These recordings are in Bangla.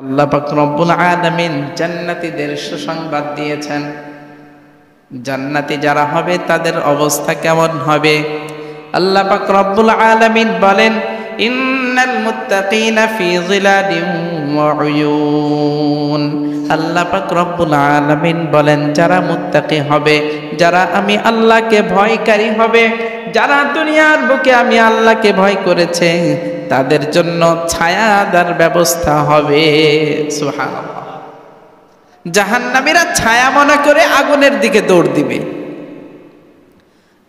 আল্লাহ পাক রব্বুল আলামিন জান্নাতীদের সুসংবাদ দিয়েছেন। জান্নাতি যারা হবে তাদের অবস্থা কেমন হবে? আল্লাহ পাক রব্বুল আলামিন বলেন, ইন্নাল মুত্তাকিনা ফি যিলালিন ওয়া উয়ুন। আল্লাহ পাক রব্বুল আলামিন বলেন, যারা মুত্তাকি হবে, যারা আমি আল্লাহকে ভয়কারী হবে, যারা দুনিয়ার বুকে আমি আল্লাহকে ভয় করেছে, তাদের জন্য ছায়াদার ব্যবস্থা হবে। সুবহানাল্লাহ। জাহান্নামীরা ছায়া মনে করে আগুনের দিকে দৌড় দিবে,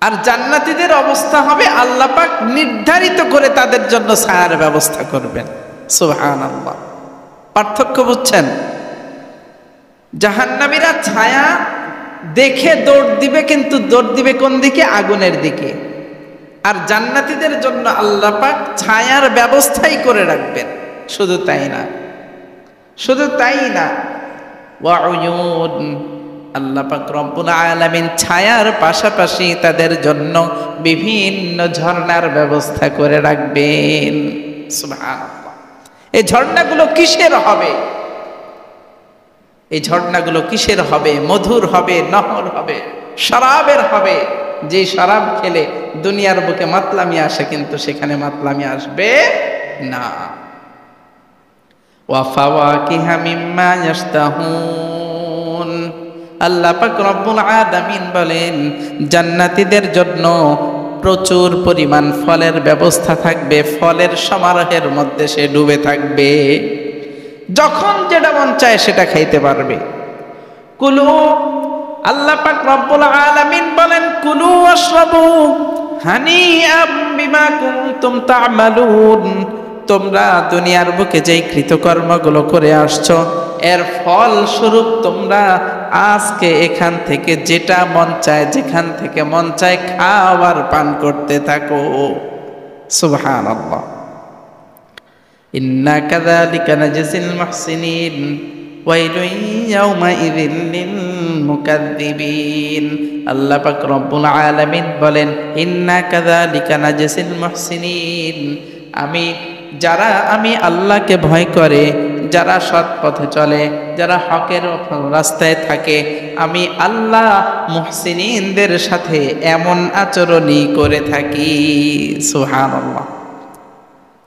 আর জান্নাতীদের অবস্থা হবে আল্লাহ পাক নির্ধারিত করে তাদের জন্য ছায়ার ব্যবস্থা করবেন। সুবহানাল্লাহ। পার্থক্য বুঝছেন? জাহান্নামীরা ছায়া দেখে দৌড় দিবে, কিন্তু দৌড় দিবে কোন দিকে? আগুনের দিকে। আর জান্নাতীদের জন্য আল্লাহ পাক ছায়ার ব্যবস্থাই করে রাখবেন। শুধু তাই না, শুধু তাই না, ওয়া উয়ুন, আল্লাহ পাক রব্বুল আলামিন ছায়ার পাশাপাশি তাদের জন্য বিভিন্ন ঝর্ণার ব্যবস্থা করে রাখবেন। সুবহানাল্লাহ। এই ঝর্ণাগুলো কিসের হবে? এই ঝর্ণাগুলো কিসের হবে? মধুর হবে, নহর হবে, শরাবের হবে। যে শরাব খেলে দুনিয়ার বুকে মাতলামি আসে, কিন্তু সেখানে মাতলামি আসবে না। ওয়া ফাওয়াকিহা মিম্মা ইয়াশতাহুন। আল্লাহ পাক রব্বুল আলামিন বলেন, জান্নাতীদের জন্য প্রচুর পরিমাণ ফলের ব্যবস্থা থাকবে। ফলের সমারোহের মধ্যে সে ডুবে থাকবে, যখন যেটা মন চায় সেটা খাইতে পারবে। কুলু, আল্লাহ পাক রব্বুল আলামিন বলেন, কুলু ওয়াশরাবু হানিআম বিমা কুনতুম তা'মালুন। তোমরা দুনিয়ার বুকে যেই কৃতকর্মগুলো করে আসছো, এর ফল স্বরূপ তোমরা আজকে এখান থেকে যেটা মন চায়, যেখান থেকে মন চায় খাবার পান করতে থাকো। সুবহানাল্লাহ। ইন্না কাযালিকা নাজজিল মুহসিনিন ওয়াইলুন ইয়াওমাইযিল লিল মুকাদ্দিবিন। আল্লাহ পাক রব্বুল আলামিন বলেন, ইন্না কাযালিকা নাজজিল মুহসিনিন। আমি আল্লাহকে ভয় করে, যারা সৎ পথে চলে, যারা হকের রাস্তায় থাকে, আমি আল্লাহ মুহসিনিনদের সাথে এমন আচরণই করে থাকি। সুবহানাল্লাহ।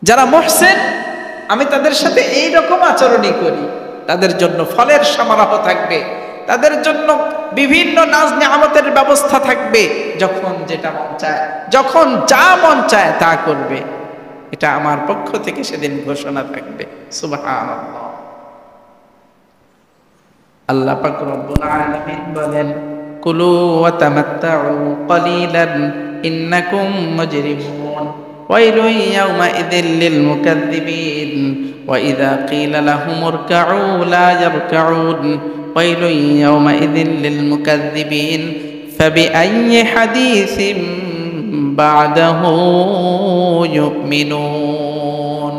যারা মুহসিন, আমি তাদের সাথে এই রকম আচরণই করি। তাদের জন্য ফলের সমারোহ থাকবে, তাদের জন্য বিভিন্ন নাজ নিয়ামতের ব্যবস্থা থাকবে। যখন যেটা মন চায়, যখন যা মন চায় তা করবে। এটা আমার পক্ষ থেকে সেদিন ঘোষণা থাকবে। সুবহানাল্লাহ। আল্লাহ পাক রব্বুল আলামিন বলেন, কুলু ওয়া তামাত্তাউ ক্বালিলান ইন্নাকুম মুজরিমুন ওয়াইলুন ইয়াওমাইযিল লিল মুকাদ্দিবিন ওয়া ইযা ক্বিলা লাহুম ইরকাউ লা ইয়ারকাউন ওয়াইলুন ইয়াওমাইযিল লিল মুকাদ্দিবিন ফাবিআইয়ি হাদীসিন বা'দাহু ইউমিনুন।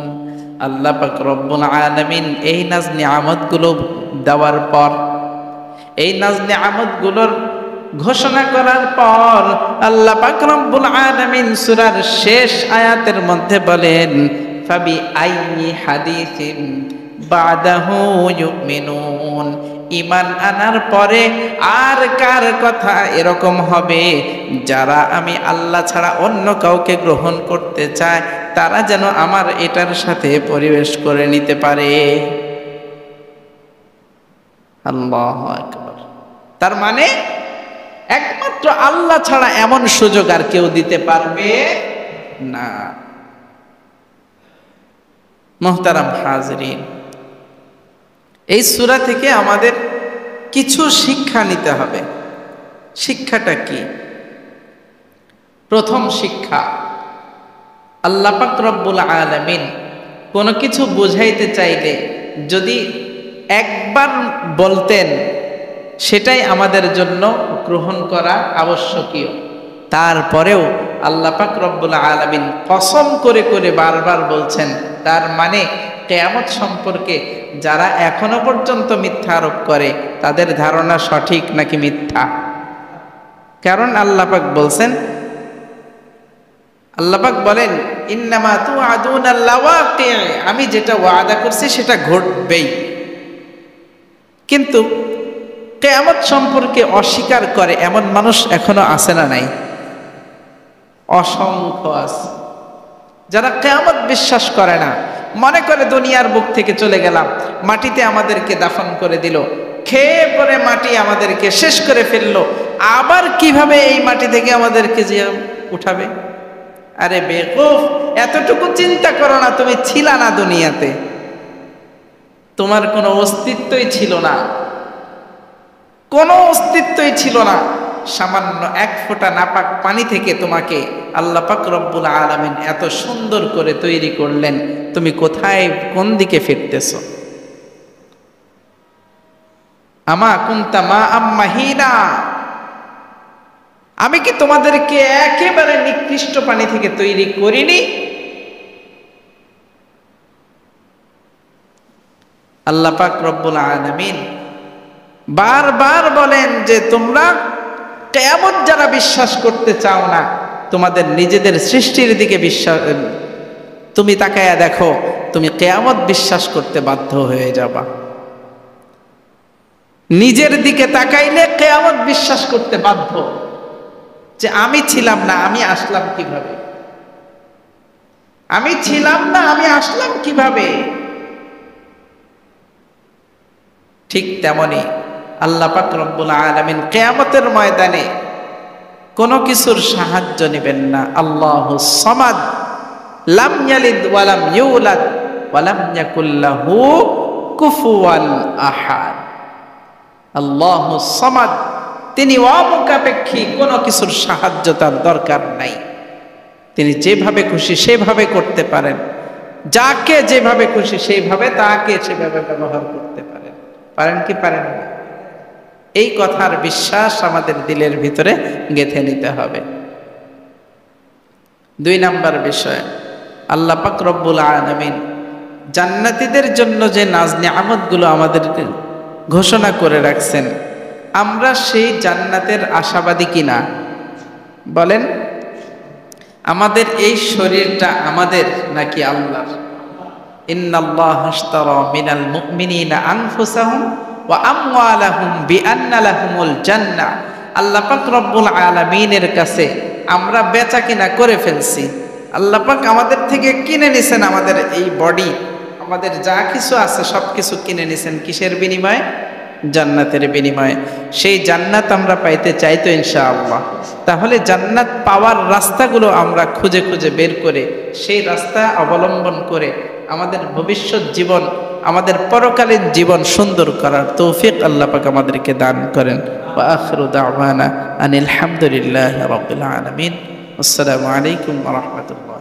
আল্লাহ পাক রব্বুল আলামিন এই নাজ নিয়ামতগুলো দেওয়ার পর, এই নাজ নিয়ামতগুলোর ঘোষণা করার পর, আল্লাহ পাক রব্বুল আলামিন সূরার শেষ আয়াতের মধ্যে বলেন, ফাবিআইয়ি হাদীসিন বা'দাহু ইউমিনুন। ঈমান আনার পরে আর কার কথা এরকম হবে? যারা আমি আল্লাহ ছাড়া অন্য কাউকে গ্রহণ করতে চায়, তারা যেন আমার এটার সাথে পরিবেশ করে নিতে পারে। আল্লাহু আকবার। তার মানে একমাত্র আল্লাহ ছাড়া এমন সুযোগ আর কেউ দিতে পারবে না। মুহতারাম হাজরিন, এই সূরা থেকে আমাদের কিছু শিক্ষা নিতে হবে। শিক্ষাটা কি? প্রথম শিক্ষা, আল্লাহ পাক রব্বুল আলামিন কোনো কিছু বুঝাইতে চাইলে যদি একবার বলতেন, সেটাই আমাদের জন্য গ্রহণ করা আবশ্যকীয়। তারপরেও আল্লাহ পাক রব্বুল আলামিন কসম করে করে বারবার বলছেন। তার মানে কিয়ামত সম্পর্কে যারা এখনো পর্যন্ত মিথ্যা আরোপ করে, তাদের ধারণা সঠিক নাকি মিথ্যা? কারণ আল্লাহ পাক বলছেন, আল্লাহ পাক বলেন ইন্নামা তুআদুনা লাওয়াকি, আমি যেটা ওয়াদা করছি সেটা ঘটবেই। কিন্তু কিয়ামত সম্পর্কে অস্বীকার করে এমন মানুষ এখনো আছে না নাই? অসংখ্য আছে যারা কিয়ামত বিশ্বাস করে না, মনে করে দুনিয়ার বুক থেকে চলে গেলাম, মাটিতে আমাদেরকে দাফন করে দিল, খেয়ে পরে মাটি আমাদেরকে শেষ করে ফেললো, আবার কিভাবে এই মাটি থেকে আমাদেরকে যে উঠাবে? আরে বেকুফ, এতটুকু চিন্তা করো না, তুমি ছিলা না দুনিয়াতে, তোমার কোনো অস্তিত্বই ছিল না, কোনো অস্তিত্বই ছিল না। সামান্য এক ফোঁটা নাপাক পানি থেকে তোমাকে আল্লাহ পাক রব্বুল আলামিন এত সুন্দর করে তৈরি করলেন, তুমি কোথায় কোন দিকে ফিরতেছো? আমা কুনতা মা আম্মাহিনা, আমি কি তোমাদেরকে একেবারে নিকৃষ্ট পানি থেকে তৈরি করিনি? আল্লাহ পাক রব্বুল আলামিন বারবার বলেন যে তোমরা কিয়ামত যারা বিশ্বাস করতে চাও না, তোমাদের নিজেদের সৃষ্টির দিকে বিশ্বাস, তুমি তাকায়া দেখো, তুমি কিয়ামত বিশ্বাস করতে বাধ্য হয়ে যাবা। নিজের দিকে তাকাইলে কিয়ামত বিশ্বাস করতে বাধ্য, যে আমি ছিলাম না, আমি আসলাম কিভাবে? আমি ছিলাম না, আমি আসলাম কিভাবে? ঠিক তেমনি আল্লাহ পাক রব্বুল আলামিন কিয়ামতের ময়দানে কোনো কিছুর সাহায্য নেবেন না। আল্লাহুস সামাদ, লাম ইয়ালিদ ওয়া লাম ইউলাদ ওয়া লাম ইয়াকুল লাহু কুফুয়ান আহাদ। আল্লাহুস সামাদ, তিনি অমুখাপেক্ষী, কোনো কিছুর সাহায্য তার দরকার নাই। তিনি যেভাবে খুশি সেভাবে করতে পারেন, যাকে যেভাবে খুশি সেইভাবে তাকে সেভাবে ব্যবহার করতে পারেন। পারেন কি পারেন না? এই কথার বিশ্বাস আমাদের দিলের ভিতরে গেঁথে নিতে হবে। 2 নাম্বার বিষয়, আল্লাহ পাক রব্বুল আলামিন জান্নাতীদের জন্য যে নাজ নিয়ামতগুলো আমাদেরকে ঘোষণা করে রাখছেন, আমরা সেই জান্নাতের আশাবাদী কিনা? বলেন, আমাদের এই শরীরটা আমাদের নাকি আল্লাহর? ইন্নাল্লাহা আশতারা মিনাল মুমিনিনা আনফুসাহুম ওয়া আমওয়ালাহুম বিআন্না লাহুমুল জান্নাহ। আল্লাহ পাক রব্বুল আলামিনের কাছে আমরা বেচা কিনা করে ফেলছি। আল্লাহ পাক আমাদের থেকে কিনে নিছেন, আমাদের এই বডি, আমাদের যা কিছু আছে সব কিছু কিনে নিছেন। কিসের বিনিময়ে? জান্নাতের বিনিময়ে। সেই জান্নাত আমরা পাইতে চাই তো ইনশাআল্লাহ। তাহলে জান্নাত পাওয়ার রাস্তাগুলো আমরা খুঁজে খুঁজে বের করে সেই রাস্তা অবলম্বন করে আমাদের ভবিষ্যৎ জীবন, আমাদের পরকালীন জীবন সুন্দর করার তৌফিক আল্লাহ পাক আমাদেরকে দান করেন। ওয়া আখিরু দাওয়ানা আনিল হামদুলিল্লাহি রাব্বিল আলামিন। আসসালামু আলাইকুম ওয়া রাহমাতুল্লাহ।